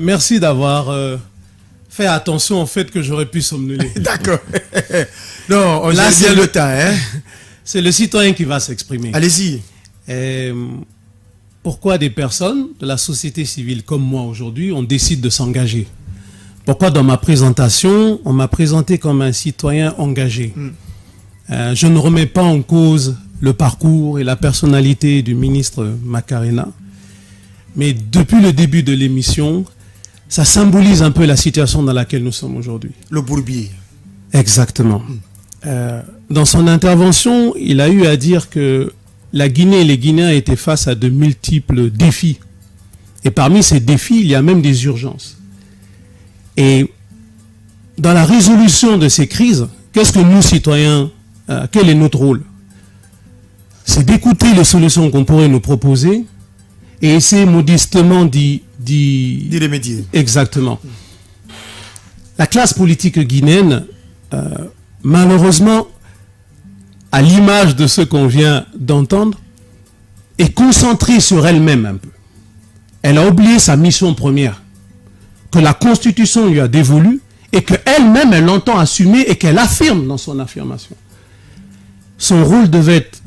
Merci d'avoir fait attention au fait que j'aurais pu somnoler. D'accord. Non, on a bien le temps. Hein? C'est le citoyen qui va s'exprimer. Allez-y. Pourquoi des personnes de la société civile comme moi aujourd'hui, on décide de s'engager? Pourquoi dans ma présentation, on m'a présenté comme un citoyen engagé? Je ne remets pas en cause le parcours et la personnalité du ministre Macarena. Mais depuis le début de l'émission, ça symbolise un peu la situation dans laquelle nous sommes aujourd'hui. Le bourbier. Exactement. Dans son intervention, il a eu à dire que la Guinée et les Guinéens étaient face à de multiples défis. Et parmi ces défis, il y a même des urgences. Et dans la résolution de ces crises, qu'est-ce que nous, citoyens, quel est notre rôle? C'est d'écouter les solutions qu'on pourrait nous proposer et essayer modestement d'y remédier. Exactement. La classe politique guinéenne, malheureusement, à l'image de ce qu'on vient d'entendre, est concentrée sur elle-même un peu. Elle a oublié sa mission première, que la Constitution lui a dévolue et qu'elle-même, elle l'entend assumer et qu'elle affirme dans son affirmation. Son rôle devait être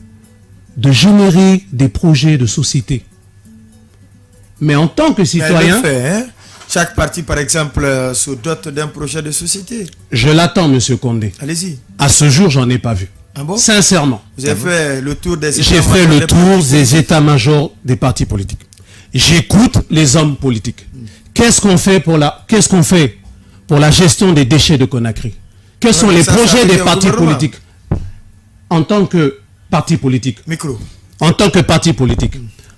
de générer des projets de société. Mais en tant que citoyen... Chaque parti, par exemple, se dote d'un projet de société. Je l'attends, monsieur Condé. Allez-y. À ce jour, j'en ai pas vu. Ah bon? Sincèrement. Vous avez fait le tour des J'ai fait le tour des états-majors des partis politiques. J'écoute les hommes politiques. Qu'est-ce qu'on fait pour la gestion des déchets de Conakry? Quels sont les projets des partis politiques? En tant que parti politique. En tant que parti politique.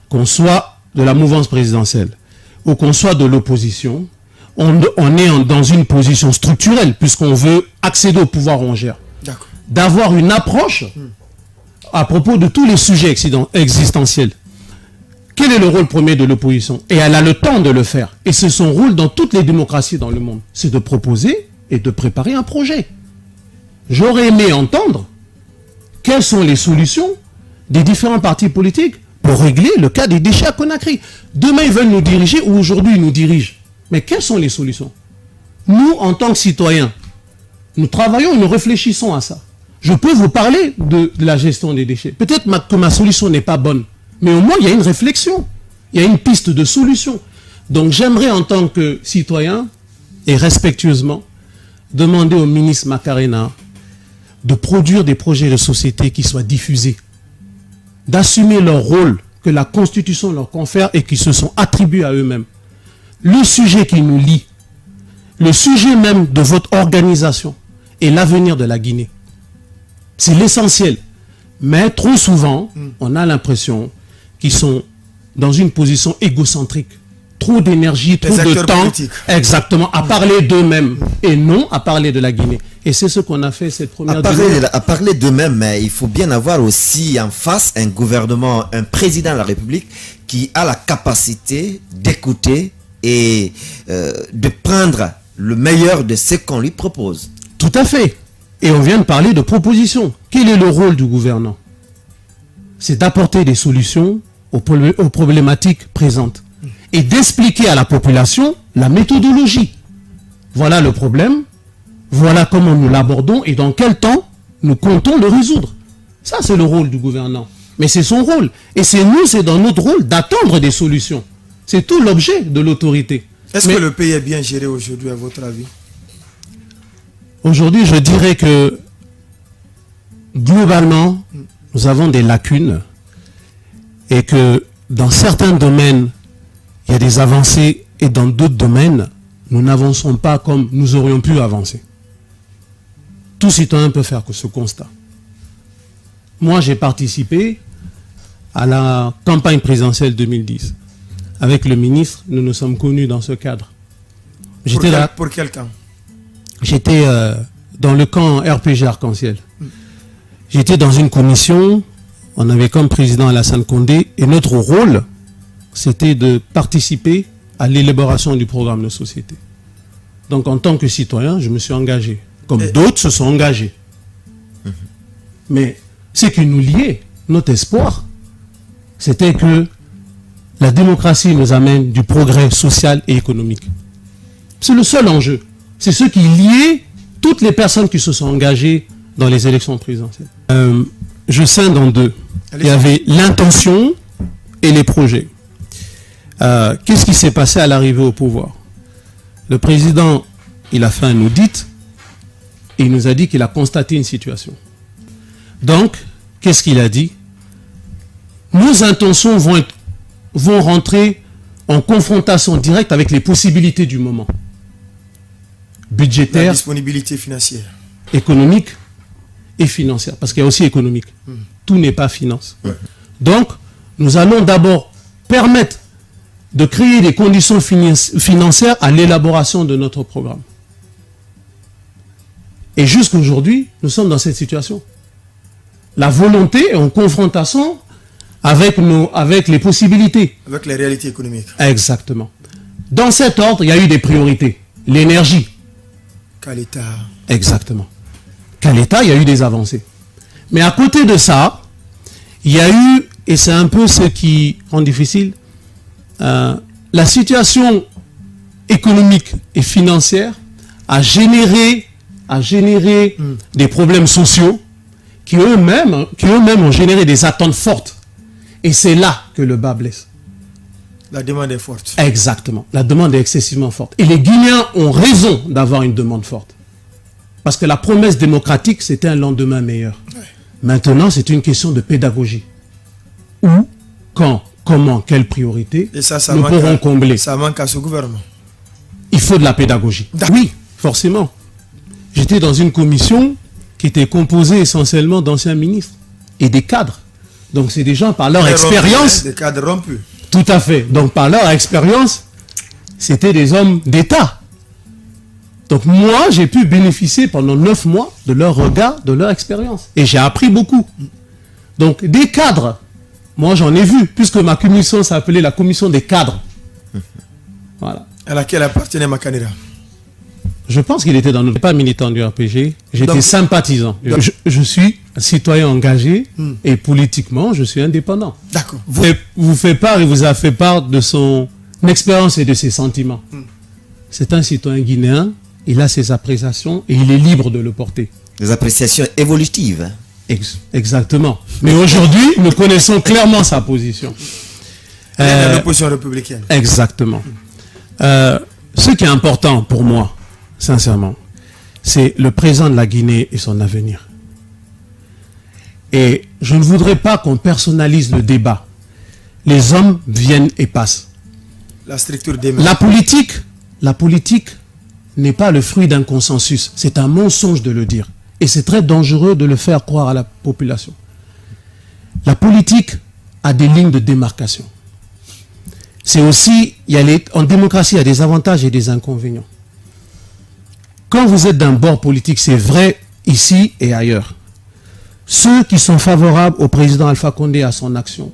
Qu'on soit de la mouvance présidentielle ou qu'on soit de l'opposition, on est dans une position structurelle puisqu'on veut accéder au pouvoir, on gère. D'avoir une approche à propos de tous les sujets existentiels. Quel est le rôle premier de l'opposition? Et elle a le temps de le faire. Et c'est son rôle dans toutes les démocraties dans le monde. C'est de proposer et de préparer un projet. J'aurais aimé entendre quelles sont les solutions des différents partis politiques pour régler le cas des déchets à Conakry. Demain, ils veulent nous diriger ou aujourd'hui, ils nous dirigent. Mais quelles sont les solutions? Nous, en tant que citoyens, nous travaillons et nous réfléchissons à ça. Je peux vous parler de la gestion des déchets. Peut-être que ma solution n'est pas bonne. Mais au moins, il y a une réflexion. Il y a une piste de solution. Donc, j'aimerais, en tant que citoyen, et respectueusement, demander au ministre Macarena de produire des projets de société qui soient diffusés, d'assumer leur rôle que la Constitution leur confère et qui se sont attribués à eux-mêmes. Le sujet qui nous lie, le sujet même de votre organisation est l'avenir de la Guinée. C'est l'essentiel. Mais trop souvent, on a l'impression qu'ils sont dans une position égocentrique. Trop d'énergie, trop de temps, exactement, à parler d'eux-mêmes et non à parler de la Guinée. Et c'est ce qu'on a fait cette première année. À parler d'eux-mêmes, mais il faut bien avoir aussi en face un gouvernement, un président de la République qui a la capacité d'écouter et de prendre le meilleur de ce qu'on lui propose. Tout à fait. Et on vient de parler de propositions. Quel est le rôle du gouvernant? C'est d'apporter des solutions aux problématiques présentes et d'expliquer à la population la méthodologie. Voilà le problème, voilà comment nous l'abordons et dans quel temps nous comptons le résoudre. Ça, c'est le rôle du gouvernant. Mais c'est son rôle. Et c'est dans notre rôle d'attendre des solutions. C'est tout l'objet de l'autorité. Est-ce que le pays est bien géré aujourd'hui, à votre avis? Aujourd'hui, je dirais que globalement, nous avons des lacunes et que dans certains domaines, il y a des avancées et dans d'autres domaines, nous n'avançons pas comme nous aurions pu avancer. Tout citoyen peut faire ce constat. Moi, j'ai participé à la campagne présidentielle 2010. Avec le ministre, nous nous sommes connus dans ce cadre. Pour quel camp? J'étais dans le camp RPG Arc-en-Ciel. J'étais dans une commission, on avait comme président Alassane Condé, et notre rôle, c'était de participer à l'élaboration du programme de société. Donc en tant que citoyen, je me suis engagé. Comme d'autres se sont engagés. Mais ce qui nous liait, notre espoir, c'était que la démocratie nous amène du progrès social et économique. C'est le seul enjeu. C'est ce qui liait toutes les personnes qui se sont engagées dans les élections présidentielles. Je scinde en deux. Il y avait l'intention et les projets. Qu'est-ce qui s'est passé à l'arrivée au pouvoir? Le président, il a fait un audit et il nous a dit qu'il a constaté une situation. Donc, qu'est-ce qu'il a dit? Nos intentions vont rentrer en confrontation directe avec les possibilités du moment. Budgétaire, la disponibilité financière, économique et financière. Parce qu'il y a aussi économique. Tout n'est pas finance. Ouais. Donc, nous allons d'abord permettre de créer des conditions financières à l'élaboration de notre programme. Et jusqu'aujourd'hui, nous sommes dans cette situation. La volonté est en confrontation avec les possibilités. avec les réalités économiques. Exactement. Dans cet ordre, il y a eu des priorités. L'énergie. Qu'à l'État. Exactement. Qu'à l'État, il y a eu des avancées. Mais à côté de ça, il y a eu, et c'est un peu ce qui rend difficile, la situation économique et financière a généré des problèmes sociaux qui eux-mêmes ont généré des attentes fortes. Et c'est là que le bas blesse. La demande est forte. Exactement. La demande est excessivement forte. Et les Guinéens ont raison d'avoir une demande forte. Parce que la promesse démocratique, c'était un lendemain meilleur. Ouais. Maintenant, c'est une question de pédagogie. Où, quand, comment, quelle priorité nous pourrons combler. Ça manque à ce gouvernement. Il faut de la pédagogie. Oui, forcément. J'étais dans une commission qui était composée essentiellement d'anciens ministres et des cadres. Donc c'est des gens par leur expérience. Des cadres rompus. Tout à fait. Donc par leur expérience, c'était des hommes d'État. Donc moi, j'ai pu bénéficier pendant 9 mois de leur regard, de leur expérience. Et j'ai appris beaucoup. Donc des cadres, moi j'en ai vu, puisque ma commission s'appelait la commission des cadres. Voilà. À laquelle appartenait Makanera. Je pense qu'il était dans notre... pas militant du RPG, j'étais sympathisant. Je suis un citoyen engagé et politiquement, je suis indépendant. D'accord. Vous fait part, il vous a fait part de son expérience et de ses sentiments. C'est un citoyen guinéen, il a ses appréciations et il est libre de le porter. Des appréciations évolutives. Exactement. Mais aujourd'hui, nous connaissons clairement sa position. L'opposition républicaine. Exactement. Ce qui est important pour moi, sincèrement, c'est le présent de la Guinée et son avenir. Et je ne voudrais pas qu'on personnalise le débat. Les hommes viennent et passent. La structure des mains. La politique n'est pas le fruit d'un consensus. C'est un mensonge de le dire. Et c'est très dangereux de le faire croire à la population. La politique a des lignes de démarcation. C'est aussi, en démocratie, il y a des avantages et des inconvénients. Quand vous êtes d'un bord politique, c'est vrai ici et ailleurs. Ceux qui sont favorables au président Alpha Condé et à son action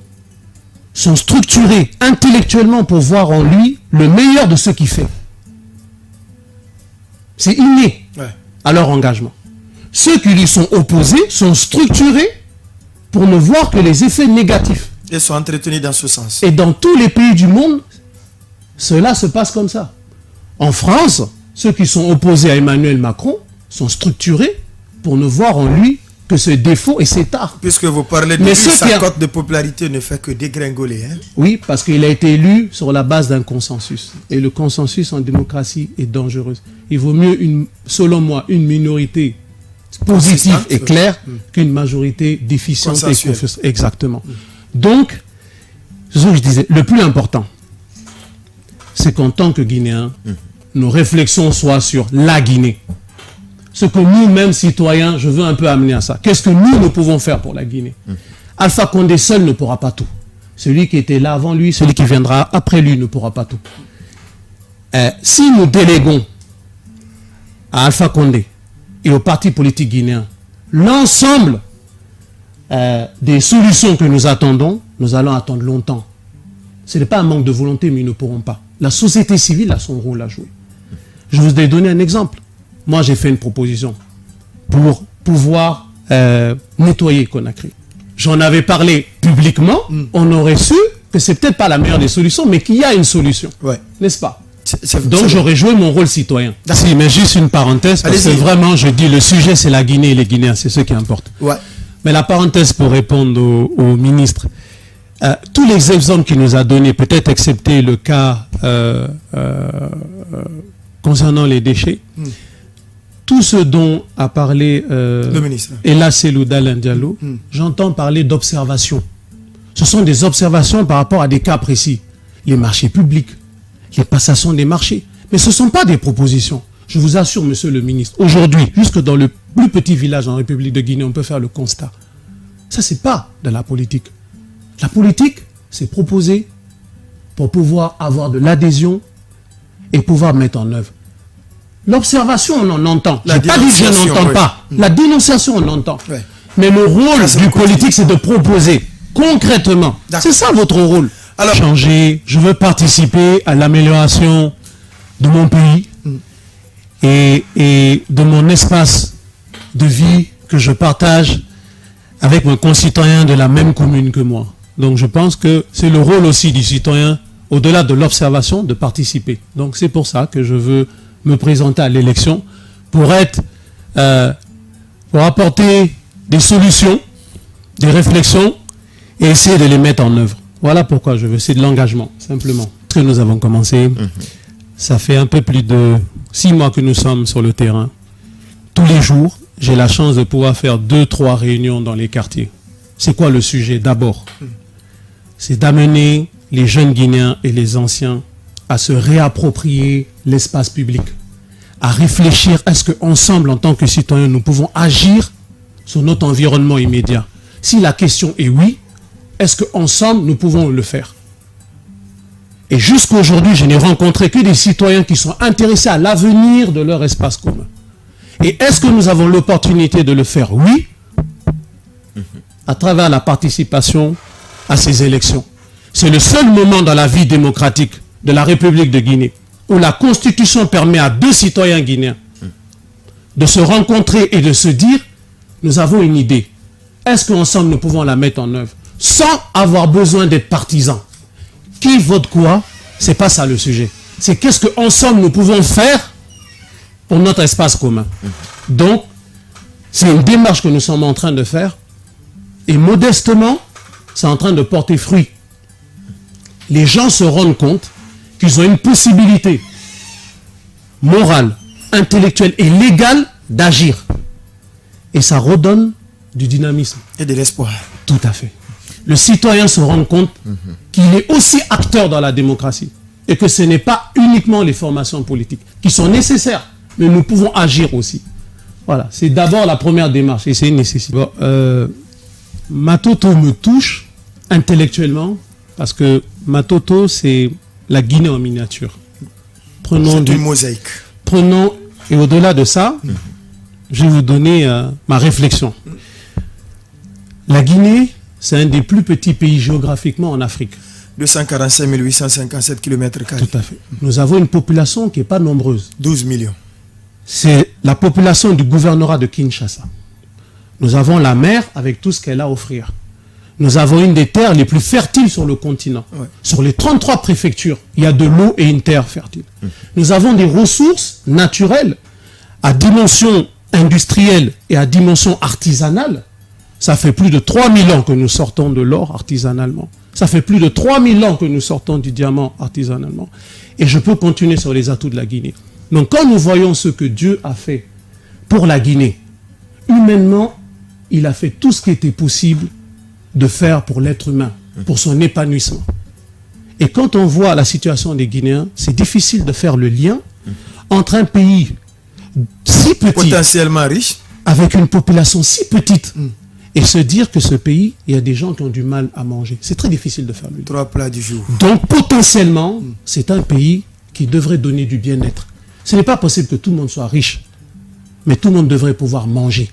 sont structurés intellectuellement pour voir en lui le meilleur de ce qu'il fait. C'est inné à leur engagement. Ceux qui lui sont opposés sont structurés pour ne voir que les effets négatifs. Ils sont entretenus dans ce sens. Et dans tous les pays du monde, cela se passe comme ça. En France, ceux qui sont opposés à Emmanuel Macron sont structurés pour ne voir en lui que ses défauts et ses tares. Puisque vous parlez de lui, sa cote de popularité ne fait que dégringoler. Hein? Oui, parce qu'il a été élu sur la base d'un consensus. Et le consensus en démocratie est dangereux. Il vaut mieux, selon moi, une minorité positive et claire qu'une majorité déficiente et confuse. Exactement. Donc, c'est ce que je disais, le plus important, c'est qu'en tant que Guinéens, nos réflexions soient sur la Guinée. Ce que nous-mêmes, citoyens, je veux un peu amener à ça. Qu'est-ce que nous pouvons faire pour la Guinée? Alpha Condé seul ne pourra pas tout. Celui qui était là avant lui, celui qui viendra après lui ne pourra pas tout. Si nous déléguons à Alpha Condé et aux partis politiques guinéens l'ensemble des solutions que nous attendons, nous allons attendre longtemps. Ce n'est pas un manque de volonté, mais ils ne pourront pas. La société civile a son rôle à jouer. Je vous ai donné un exemple. Moi, j'ai fait une proposition pour pouvoir nettoyer Conakry. J'en avais parlé publiquement. On aurait su que c'est peut-être pas la meilleure des solutions, mais qu'il y a une solution. Ouais. N'est-ce pas? C'est Donc j'aurais joué mon rôle citoyen. Si, mais juste une parenthèse, parce que vraiment, je dis, le sujet, c'est la Guinée et les Guinéens, c'est ce qui importe. Ouais. Mais la parenthèse pour répondre au ministre, tous les exemples qu'il nous a donnés, peut-être excepté le cas concernant les déchets, tout ce dont a parlé le ministre Ella Selou Dalein Diallo, j'entends parler d'observation. Ce sont des observations par rapport à des cas précis. Les marchés publics, les passations des marchés. Mais ce ne sont pas des propositions. Je vous assure, monsieur le ministre, aujourd'hui, jusque dans le plus petit village en République de Guinée, on peut faire le constat. Ça, ce n'est pas de la politique. La politique, c'est proposer pour pouvoir avoir de l'adhésion et pouvoir mettre en œuvre. L'observation, on en entend. Je n'ai pas dit que je n'entends pas. La dénonciation, on entend. Ouais. Mais le rôle du politique, c'est de proposer concrètement. C'est ça votre rôle. Alors, changer, je veux participer à l'amélioration de mon pays et de mon espace de vie que je partage avec mes concitoyens de la même commune que moi. Donc je pense que c'est le rôle aussi du citoyen, au-delà de l'observation, de participer. Donc c'est pour ça que je veux me présenter à l'élection pour être, pour apporter des solutions, des réflexions et essayer de les mettre en œuvre. Voilà pourquoi je veux, c'est de l'engagement, simplement. Que nous avons commencé, ça fait un peu plus de 6 mois que nous sommes sur le terrain. Tous les jours, j'ai la chance de pouvoir faire 2-3 réunions dans les quartiers. C'est quoi le sujet d'abord? C'est d'amener les jeunes Guinéens et les anciens à se réapproprier l'espace public, à réfléchir, est-ce qu'ensemble, en tant que citoyens, nous pouvons agir sur notre environnement immédiat? Si la question est oui, est-ce qu'ensemble, nous pouvons le faire? Et jusqu'à aujourd'hui, je n'ai rencontré que des citoyens qui sont intéressés à l'avenir de leur espace commun. Et est-ce que nous avons l'opportunité de le faire? Oui, à travers la participation à ces élections. C'est le seul moment dans la vie démocratique de la République de Guinée où la Constitution permet à 2 citoyens guinéens de se rencontrer et de se dire, nous avons une idée. Est-ce qu'ensemble nous pouvons la mettre en œuvre sans avoir besoin d'être partisans? Qui vote quoi? C'est pas ça le sujet. C'est qu'est-ce qu'ensemble nous pouvons faire pour notre espace commun. Donc, c'est une démarche que nous sommes en train de faire et modestement, c'est en train de porter fruit. Les gens se rendent compte qu'ils ont une possibilité morale, intellectuelle et légale d'agir. Et ça redonne du dynamisme. Et de l'espoir. Tout à fait. Le citoyen se rend compte qu'il est aussi acteur dans la démocratie et que ce n'est pas uniquement les formations politiques qui sont nécessaires, mais nous pouvons agir aussi. Voilà, c'est d'abord la première démarche et c'est une nécessité. Bon, Matoto me touche intellectuellement parce que Matoto, c'est la Guinée en miniature. C'est une mosaïque. Prenons, et au-delà de ça, je vais vous donner ma réflexion. La Guinée, c'est un des plus petits pays géographiquement en Afrique. 245 857 km². Tout à fait. Nous avons une population qui n'est pas nombreuse. 12 millions. C'est la population du gouvernorat de Kinshasa. Nous avons la mer avec tout ce qu'elle a à offrir. Nous avons une des terres les plus fertiles sur le continent. Ouais. Sur les 33 préfectures, il y a de l'eau et une terre fertile. Nous avons des ressources naturelles à dimension industrielle et à dimension artisanale. Ça fait plus de 3000 ans que nous sortons de l'or artisanalement. Ça fait plus de 3000 ans que nous sortons du diamant artisanalement. Et je peux continuer sur les atouts de la Guinée. Donc quand nous voyons ce que Dieu a fait pour la Guinée, humainement, il a fait tout ce qui était possible de faire pour l'être humain, pour son épanouissement. Et quand on voit la situation des Guinéens, c'est difficile de faire le lien entre un pays si petit, potentiellement riche, avec une population si petite, et se dire que ce pays, il y a des gens qui ont du mal à manger. C'est très difficile de faire le lien. 3 plats du jour. Donc potentiellement, c'est un pays qui devrait donner du bien-être. Ce n'est pas possible que tout le monde soit riche, mais tout le monde devrait pouvoir manger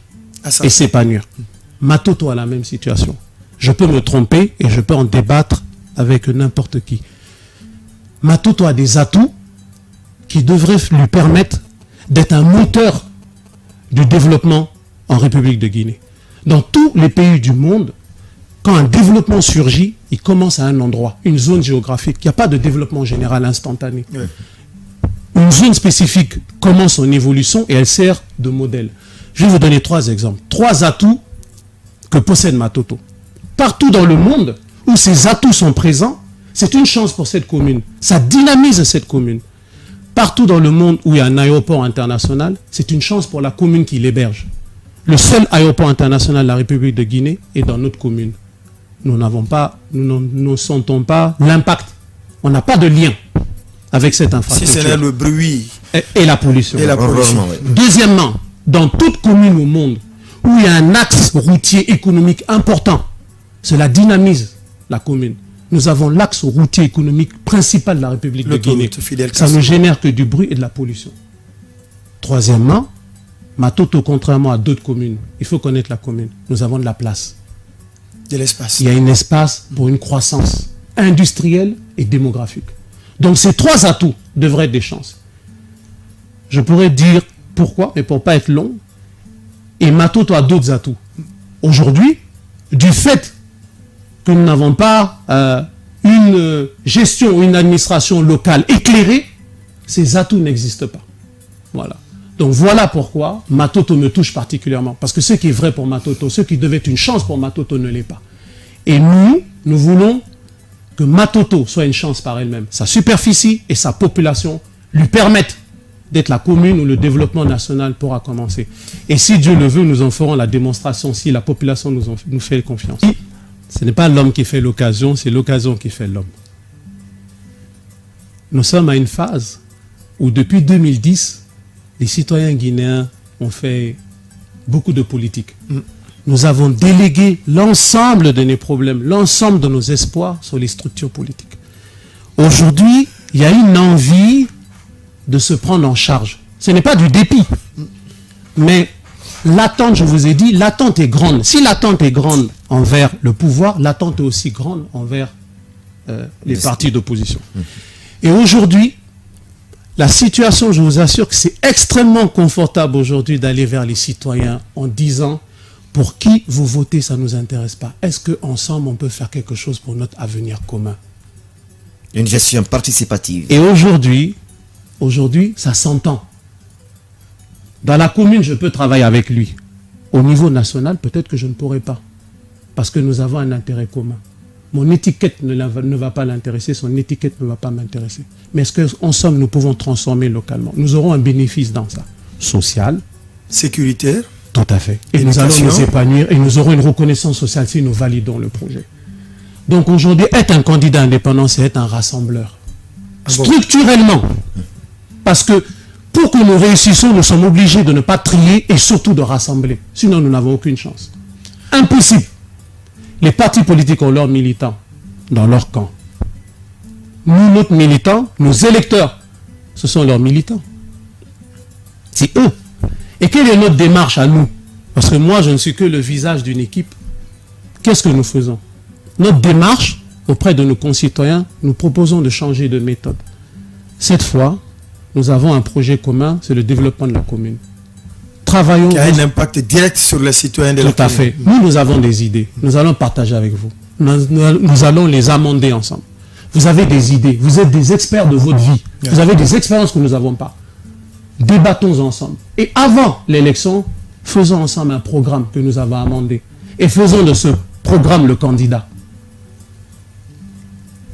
et s'épanouir. Matoto a la même situation. Je peux me tromper et je peux en débattre avec n'importe qui. Matoto a des atouts qui devraient lui permettre d'être un moteur du développement en République de Guinée. Dans tous les pays du monde, quand un développement surgit, il commence à un endroit, une zone géographique. Il n'y a pas de développement général instantané. Ouais. Une zone spécifique commence son évolution et elle sert de modèle. Je vais vous donner 3 exemples. 3 atouts que possède Matoto. Partout dans le monde où ces atouts sont présents, c'est une chance pour cette commune. Ça dynamise cette commune. Partout dans le monde où il y a un aéroport international, c'est une chance pour la commune qui l'héberge. Le seul aéroport international de la République de Guinée est dans notre commune. Nous ne sentons pas l'impact. On n'a pas de lien avec cette infrastructure. Si ce n'est le bruit et la pollution. et la pollution. Ouais. Deuxièmement, dans toute commune au monde où il y a un axe routier économique important, cela dynamise la commune. Nous avons l'axe routier économique principal de la République de Guinée. Ça ne génère que du bruit et de la pollution. Troisièmement, Matoto, contrairement à d'autres communes, il faut connaître la commune. Nous avons de la place. De l'espace. Il y a un espace pour une croissance industrielle et démographique. Donc ces 3 atouts devraient être des chances. Je pourrais dire pourquoi, mais pour ne pas être long. Et Matoto a d'autres atouts. Aujourd'hui, du fait que nous n'avons pas une gestion ou une administration locale éclairée, ces atouts n'existent pas. Voilà. Donc voilà pourquoi Matoto me touche particulièrement. Parce que ce qui est vrai pour Matoto, ce qui devait être une chance pour Matoto ne l'est pas. Et nous voulons que Matoto soit une chance par elle-même. Sa superficie et sa population lui permettent d'être la commune où le développement national pourra commencer. Et si Dieu le veut, nous en ferons la démonstration si la population nous fait confiance. Ce n'est pas l'homme qui fait l'occasion, c'est l'occasion qui fait l'homme. Nous sommes à une phase où depuis 2010, les citoyens guinéens ont fait beaucoup de politique. Nous avons délégué l'ensemble de nos problèmes, l'ensemble de nos espoirs sur les structures politiques. Aujourd'hui, il y a une envie de se prendre en charge. Ce n'est pas du dépit, mais l'attente, je vous ai dit, l'attente est grande. Si l'attente est grande envers le pouvoir, l'attente est aussi grande envers les partis d'opposition. Et aujourd'hui, la situation, je vous assure que c'est extrêmement confortable aujourd'hui d'aller vers les citoyens en disant pour qui vous votez, ça ne nous intéresse pas. Est-ce qu'ensemble, on peut faire quelque chose pour notre avenir commun? Une gestion participative. Et aujourd'hui, ça s'entend. Dans la commune, je peux travailler avec lui. Au niveau national, peut-être que je ne pourrai pas. Parce que nous avons un intérêt commun. Mon étiquette ne va pas l'intéresser, son étiquette ne va pas m'intéresser. Mais est-ce qu'ensemble, nous pouvons transformer localement? Nous aurons un bénéfice dans ça. Social. Sécuritaire. Tout à fait. Et nous allons nous épanouir et nous aurons une reconnaissance sociale si nous validons le projet. Donc aujourd'hui, être un candidat indépendant, c'est être un rassembleur. Structurellement. Parce que pour que nous réussissions, nous sommes obligés de ne pas trier et surtout de rassembler. Sinon, nous n'avons aucune chance. Impossible. Les partis politiques ont leurs militants dans leur camp. Nous, notre militants, nos électeurs, ce sont leurs militants. C'est eux. Et quelle est notre démarche à nous? Parce que moi, je ne suis que le visage d'une équipe. Qu'est-ce que nous faisons? Notre démarche auprès de nos concitoyens, nous proposons de changer de méthode. Cette fois, nous avons un projet commun, c'est le développement de la commune. Travaillons... Qui a un impact direct sur les citoyens de la commune. Tout à fait. Nous avons des idées. Nous allons partager avec vous. Nous allons les amender ensemble. Vous avez des idées. Vous êtes des experts de votre vie. Vous avez des expériences que nous n'avons pas. Débattons ensemble. Et avant l'élection, faisons ensemble un programme que nous avons amendé. Et faisons de ce programme le candidat.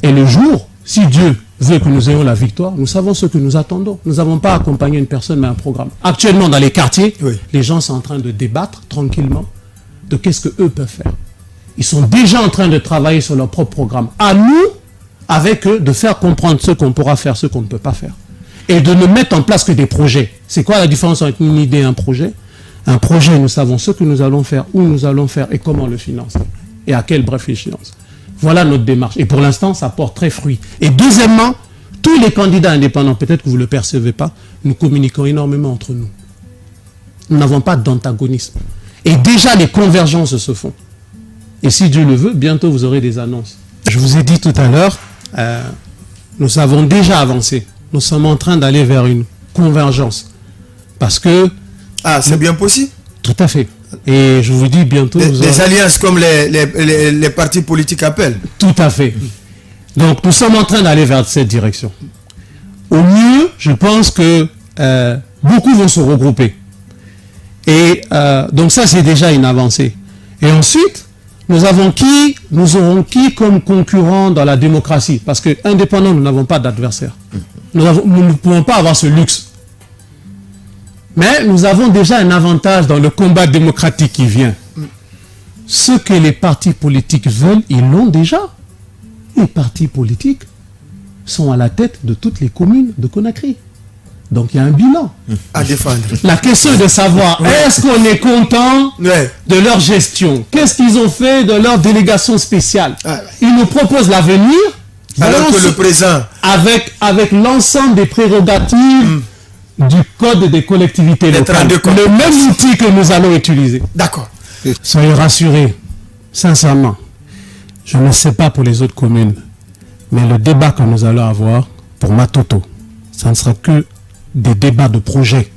Et le jour, si Dieu veut que nous ayons la victoire, nous savons ce que nous attendons. Nous n'avons pas accompagné une personne, mais un programme. Actuellement, dans les quartiers, les gens sont en train de débattre tranquillement de qu'est-ce qu'eux peuvent faire. Ils sont déjà en train de travailler sur leur propre programme. À nous, avec eux, de faire comprendre ce qu'on pourra faire, ce qu'on ne peut pas faire. Et de ne mettre en place que des projets. C'est quoi la différence entre une idée et un projet? Un projet, nous savons ce que nous allons faire, où nous allons faire et comment le financer. Et à quelle bref échéance. Voilà notre démarche. Et pour l'instant, ça porte très fruit. Et deuxièmement, tous les candidats indépendants, peut-être que vous ne le percevez pas, nous communiquons énormément entre nous. Nous n'avons pas d'antagonisme. Et déjà, les convergences se font. Et si Dieu le veut, bientôt vous aurez des annonces. Je vous ai dit tout à l'heure, nous avons déjà avancé. Nous sommes en train d'aller vers une convergence. Parce que... Ah, c'est bien possible? Tout à fait. Et je vous dis bientôt... Des alliances comme les partis politiques appellent. Tout à fait. Donc nous sommes en train d'aller vers cette direction. Au mieux, je pense que beaucoup vont se regrouper. Et donc ça, c'est déjà une avancée. Et ensuite, nous aurons qui comme concurrent dans la démocratie? Parce que indépendants, nous n'avons pas d'adversaire. Nous ne pouvons pas avoir ce luxe. Mais nous avons déjà un avantage dans le combat démocratique qui vient. Ce que les partis politiques veulent, ils l'ont déjà. Les partis politiques sont à la tête de toutes les communes de Conakry. Donc il y a un bilan à défendre. La question est de savoir, est-ce qu'on est content de leur gestion? Qu'est-ce qu'ils ont fait de leur délégation spéciale? Ils nous proposent l'avenir, alors que le présent, avec l'ensemble des prérogatives du code des collectivités locales, le même outil que nous allons utiliser. D'accord. Soyez rassurés, sincèrement, je ne sais pas pour les autres communes, mais le débat que nous allons avoir pour Matoto, ça ne sera que des débats de projets.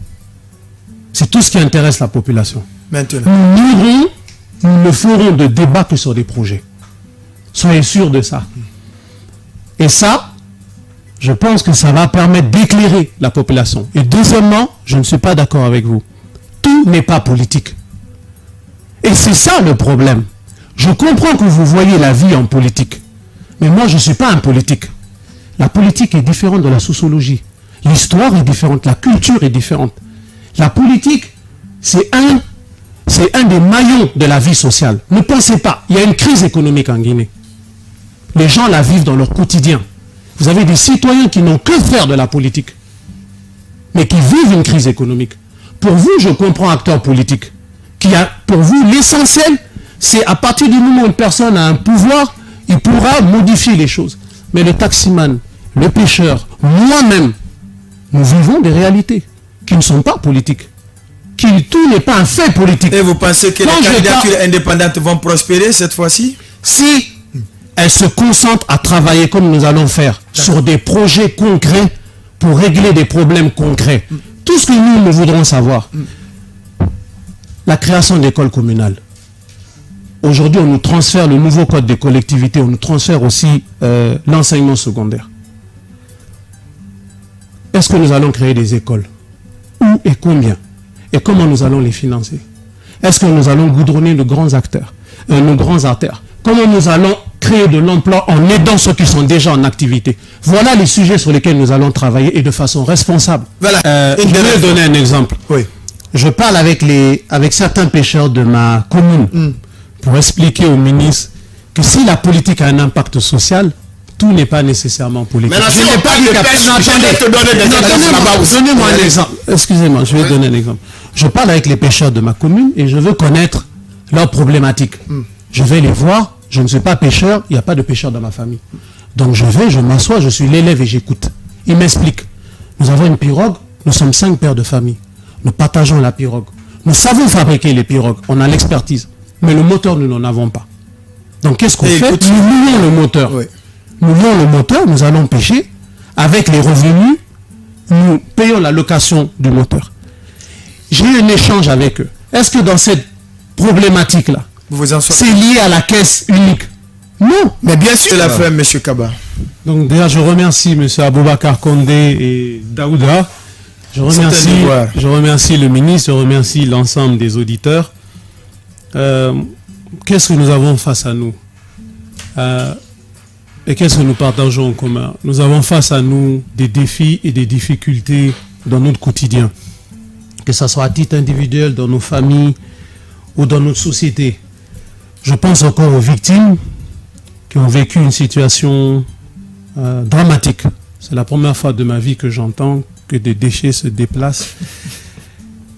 C'est tout ce qui intéresse la population. Maintenant, nous ne ferons de débat que sur des projets. Soyez sûrs de ça. Et ça, je pense que ça va permettre d'éclairer la population. Et deuxièmement, je ne suis pas d'accord avec vous. Tout n'est pas politique. Et c'est ça le problème. Je comprends que vous voyez la vie en politique. Mais moi, je ne suis pas un politique. La politique est différente de la sociologie. L'histoire est différente, la culture est différente. La politique, c'est un des maillons de la vie sociale. Ne pensez pas, il y a une crise économique en Guinée. Les gens la vivent dans leur quotidien. Vous avez des citoyens qui n'ont que faire de la politique, mais qui vivent une crise économique. Pour vous, je comprends acteur politique. Pour vous, l'essentiel, c'est à partir du moment où une personne a un pouvoir, il pourra modifier les choses. Mais le taximan, le pêcheur, moi-même, nous vivons des réalités qui ne sont pas politiques. Tout n'est pas un fait politique. Et vous pensez que les candidatures indépendantes vont prospérer cette fois-ci? Si elles se concentrent à travailler comme nous allons faire sur des projets concrets pour régler des problèmes concrets. Tout ce que nous voudrons savoir. La création d'écoles communales. Aujourd'hui, on nous transfère le nouveau code des collectivités, on nous transfère aussi l'enseignement secondaire. Est-ce que nous allons créer des écoles? Où et combien? Et comment nous allons les financer? Est-ce que nous allons goudronner nos grands acteurs, nos grands artères? Comment nous allons créer de l'emploi en aidant ceux qui sont déjà en activité? Voilà les sujets sur lesquels nous allons travailler et de façon responsable. Voilà. Je vais donner un exemple. Oui. Je parle avec certains pêcheurs de ma commune pour expliquer au ministre que si la politique a un impact social, tout n'est pas nécessairement politique. Je n'ai pas dit que donnez-moi un exemple. Excusez-moi, je vais donner un exemple. Je parle avec les pêcheurs de ma commune et je veux connaître leurs problématiques. Je vais les voir. Je ne suis pas pêcheur, il n'y a pas de pêcheur dans ma famille. Donc je m'assois, je suis l'élève et j'écoute. Ils m'expliquent. Nous avons une pirogue, nous sommes 5 pères de famille. Nous partageons la pirogue. Nous savons fabriquer les pirogues, on a l'expertise. Mais le moteur, nous n'en avons pas. Donc qu'est-ce qu'on fait? Nous louons le moteur. Oui. Nous louons le moteur, nous allons pêcher. Avec les revenus, nous payons la location du moteur. J'ai eu un échange avec eux. Est-ce que dans cette problématique-là, c'est lié à la caisse unique? Non. Mais bien sûr. C'est la fin, M. Kaba. Donc déjà, je remercie M. Aboubakar Condé et Daouda. Je remercie le ministre, je remercie l'ensemble des auditeurs. Qu'est-ce que nous avons face à nous et qu'est-ce que nous partageons en commun? Nous avons face à nous des défis et des difficultés dans notre quotidien, que ce soit à titre individuel, dans nos familles ou dans notre société. Je pense encore aux victimes qui ont vécu une situation dramatique. C'est la première fois de ma vie que j'entends que des déchets se déplacent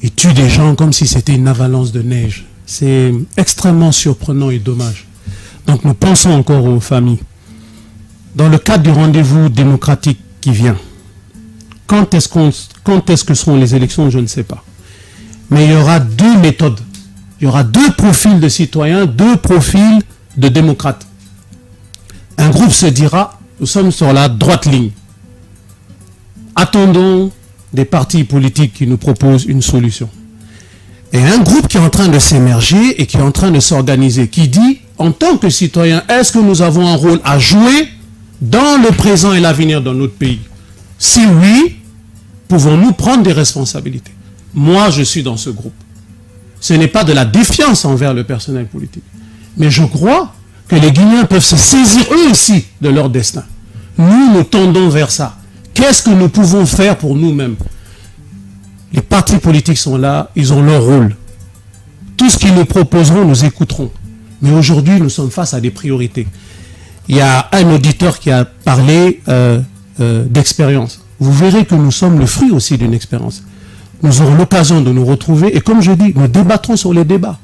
et tuent des gens comme si c'était une avalanche de neige. C'est extrêmement surprenant et dommage. Donc nous pensons encore aux familles. Dans le cadre du rendez-vous démocratique qui vient, quand est-ce que seront les élections, je ne sais pas. Mais il y aura 2 méthodes. Il y aura 2 profils de citoyens, 2 profils de démocrates. Un groupe se dira, nous sommes sur la droite ligne. Attendons des partis politiques qui nous proposent une solution. Et un groupe qui est en train de s'émerger et qui est en train de s'organiser, qui dit, en tant que citoyen, est-ce que nous avons un rôle à jouer dans le présent et l'avenir de notre pays? Si oui, pouvons-nous prendre des responsabilités? Moi, je suis dans ce groupe. Ce n'est pas de la défiance envers le personnel politique. Mais je crois que les Guinéens peuvent se saisir eux aussi de leur destin. Nous tendons vers ça. Qu'est-ce que nous pouvons faire pour nous-mêmes? Les partis politiques sont là, ils ont leur rôle. Tout ce qu'ils nous proposeront, nous écouterons. Mais aujourd'hui, nous sommes face à des priorités. Il y a un auditeur qui a parlé d'expérience. Vous verrez que nous sommes le fruit aussi d'une expérience. Nous aurons l'occasion de nous retrouver et comme je dis, nous débattrons sur les débats.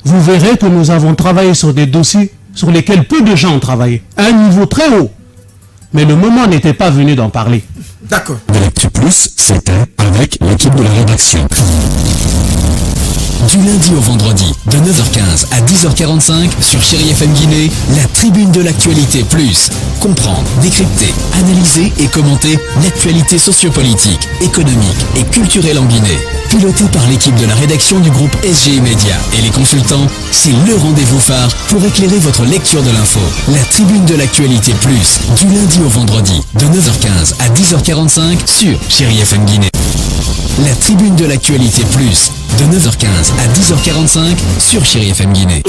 Vous verrez que nous avons travaillé sur des dossiers sur lesquels peu de gens ont travaillé, à un niveau très haut. Mais le moment n'était pas venu d'en parler. D'accord. De l'Actu Plus, c'était avec l'équipe de la rédaction. Du lundi au vendredi, de 9h15 à 10h45 sur Chéri FM Guinée, la tribune de l'actualité plus. Comprendre, décrypter, analyser et commenter l'actualité sociopolitique, économique et culturelle en Guinée. Piloté par l'équipe de la rédaction du groupe SGI Média et les consultants, c'est le rendez-vous phare pour éclairer votre lecture de l'info. La tribune de l'actualité plus, du lundi au vendredi, de 9h15 à 10h45 sur Chéri FM Guinée. La tribune de l'actualité plus, de 9h15 à 10h45 sur Chéri FM Guinée.